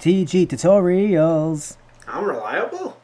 TG Tutorials. I'm reliable.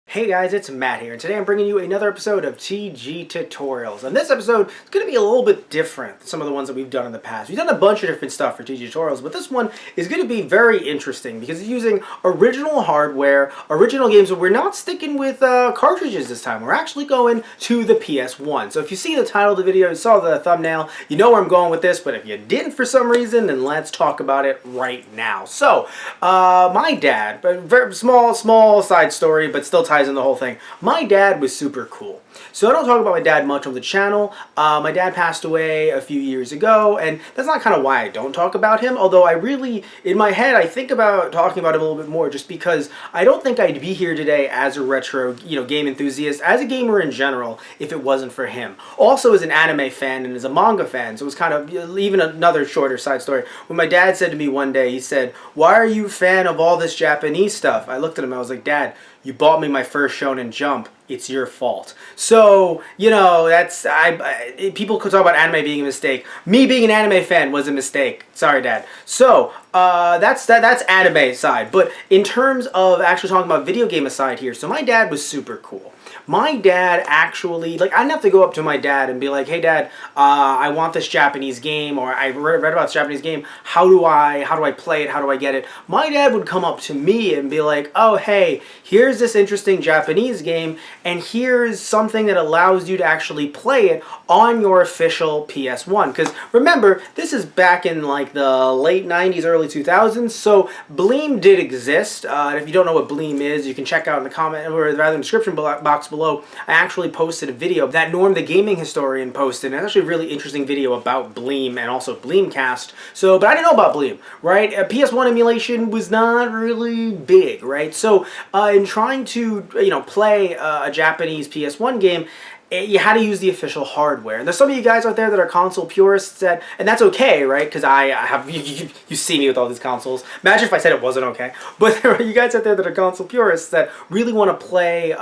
Hey guys, it's Matt here, and today I'm bringing you another episode of TG Tutorials. And this episode is going to be a little bit different than some of the ones that we've done in the past. We've done a bunch of different stuff for TG Tutorials, but this one is going to be very interesting because it's using original hardware, original games, but we're not sticking with cartridges this time. We're actually going to the PS1. So if you see the title of the video, you saw the thumbnail, you know where I'm going with this, but if you didn't for some reason, then let's talk about it right now. So, my dad, a very small side story, but still ties in the whole thing. My dad was super cool. So I don't talk about my dad much on the channel. My dad passed away a few years ago, and that's not kind of why I don't talk about him, although I really, in my head, I think about talking about him a little bit more just because I don't think I'd be here today as a retro, game enthusiast, as a gamer in general, if it wasn't for him. Also as an anime fan and as a manga fan, so it was kind of, even another shorter side story. When my dad said to me one day, he said, "Why are you a fan of all this Japanese stuff?" I looked at him, I was like, "Dad, you bought me my first Shonen Jump. It's your fault." So, that's, people could talk about anime being a mistake. Me being an anime fan was a mistake. Sorry, Dad. So, that's anime side. But in terms of actually talking about video game aside here, so my dad was super cool. My dad actually, I didn't have to go up to my dad and be like, "Hey Dad, I want this Japanese game," or "I read about this Japanese game. How do I play it? How do I get it?" My dad would come up to me and be like, "Oh, hey, here's this interesting Japanese game, and here's something that allows you to actually play it on your official PS1. Because remember, this is back in the late 90s, early 2000s, so Bleem did exist. And if you don't know what Bleem is, you can check out in the comment, or rather in the description box below. I actually posted a video that Norm the gaming historian posted, and it's actually a really interesting video about Bleem and also Bleemcast. So, but I didn't know about Bleem, right? PS1 emulation was not really big, right? So, in trying to, play a Japanese PS1 game, you had to use the official hardware. And there's some of you guys out there that are console purists, and that's okay, right? Because I have, you see me with all these consoles. Imagine if I said it wasn't okay. But there are you guys out there that are console purists that really want to play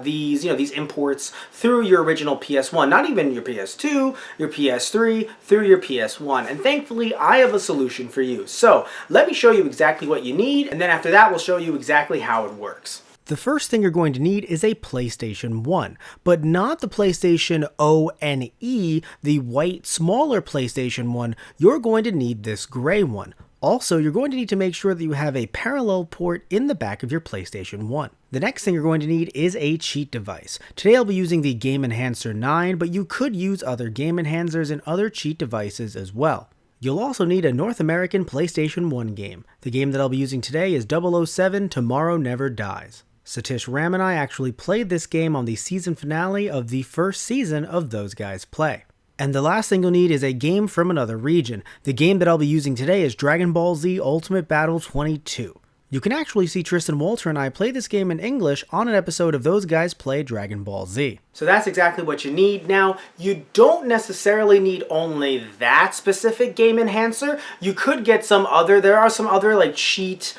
these imports through your original PS1. Not even your PS2, your PS3, through your PS1. And thankfully, I have a solution for you. So let me show you exactly what you need, and then after that, we'll show you exactly how it works. The first thing you're going to need is a PlayStation 1, but not the PlayStation ONE, the white, smaller PlayStation 1. You're going to need this gray one. Also, you're going to need to make sure that you have a parallel port in the back of your PlayStation 1. The next thing you're going to need is a cheat device. Today I'll be using the Game Enhancer 9, but you could use other game enhancers and other cheat devices as well. You'll also need a North American PlayStation 1 game. The game that I'll be using today is 007 Tomorrow Never Dies. Satish Ram and I actually played this game on the season finale of the first season of Those Guys Play. And the last thing you'll need is a game from another region. The game that I'll be using today is Dragon Ball Z Ultimate Battle 22. You can actually see Tristan, Walter, and I play this game in English on an episode of Those Guys Play Dragon Ball Z. So that's exactly what you need. Now, you don't necessarily need only that specific game enhancer. You could get there are some other cheat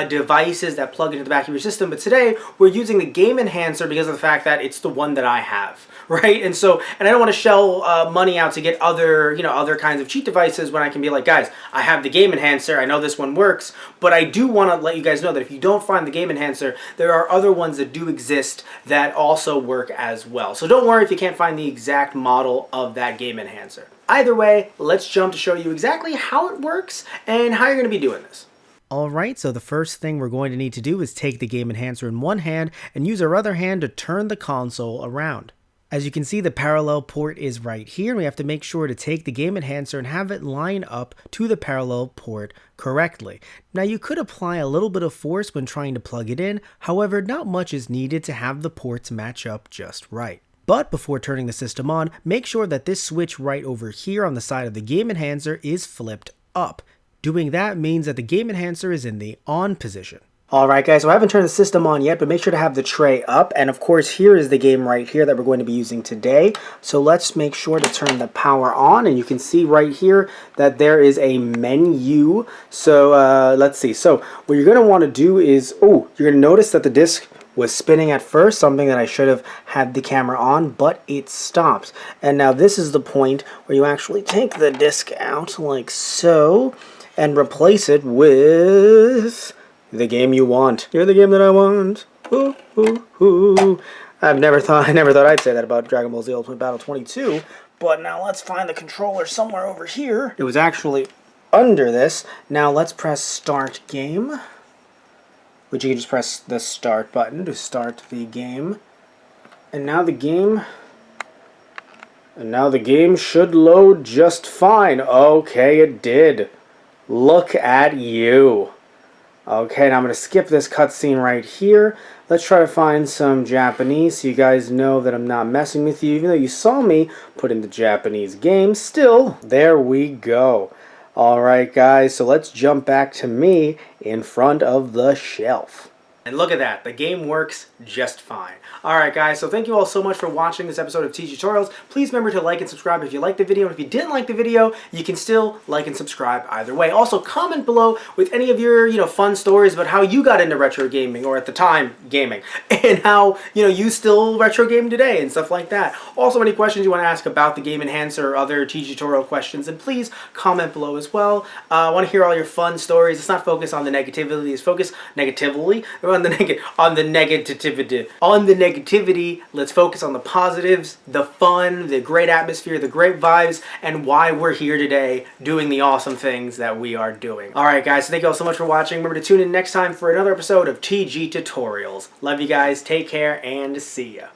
devices that plug into the back of your system, but today we're using the game enhancer because of the fact that it's the one that I have, right? And I don't want to shell money out to get other kinds of cheat devices when I can be like, guys, I have the game enhancer, I know this one works, but I do want to let you guys know that if you don't find the game enhancer, there are other ones that do exist that also work as well. So don't worry if you can't find the exact model of that game enhancer. Either way, let's jump to show you exactly how it works and how you're going to be doing this. Alright, so the first thing we're going to need to do is take the game enhancer in one hand and use our other hand to turn the console around. As you can see, the parallel port is right here, and we have to make sure to take the game enhancer and have it line up to the parallel port correctly. Now, you could apply a little bit of force when trying to plug it in, however, not much is needed to have the ports match up just right. But before turning the system on, make sure that this switch right over here on the side of the game enhancer is flipped up. Doing that means that the game enhancer is in the on position. Alright guys, so I haven't turned the system on yet, but make sure to have the tray up. And of course, here is the game right here that we're going to be using today. So let's make sure to turn the power on. And you can see right here that there is a menu. So let's see. So what you're going to want to do is, you're going to notice that the disc was spinning at first, something that I should have had the camera on, but it stopped. And now this is the point where you actually take the disc out like so and replace it with the game you want. You're the game that I want. Ooh, ooh, ooh. I never thought I'd say that about Dragon Ball Z Ultimate Battle 22, but now let's find the controller somewhere over here. It was actually under this. Now let's press start game, which you can just press the start button to start the game. And now the game should load just fine. Okay, it did. Look at you. Okay, now I'm going to skip this cutscene right here. Let's try to find some Japanese so you guys know that I'm not messing with you. Even though you saw me put in the Japanese game, still, there we go. Alright guys, so let's jump back to me in front of the shelf. And look at that, the game works just fine. Alright guys, so thank you all so much for watching this episode of TG Tutorials. Please remember to like and subscribe if you liked the video. And if you didn't like the video, you can still like and subscribe either way. Also, comment below with any of your, fun stories about how you got into retro gaming, or at the time, gaming. And how, you still retro game today and stuff like that. Also, any questions you want to ask about the Game Enhancer or other TG Tutorial questions, and please comment below as well. I want to hear all your fun stories. Let's not focus on the negativity. Let's focus negatively on the negativity. Let's focus on the positives, the fun, the great atmosphere, the great vibes, and why we're here today doing the awesome things that we are doing. Alright guys, so thank you all so much for watching. Remember to tune in next time for another episode of TG Tutorials. Love you guys, take care, and see ya.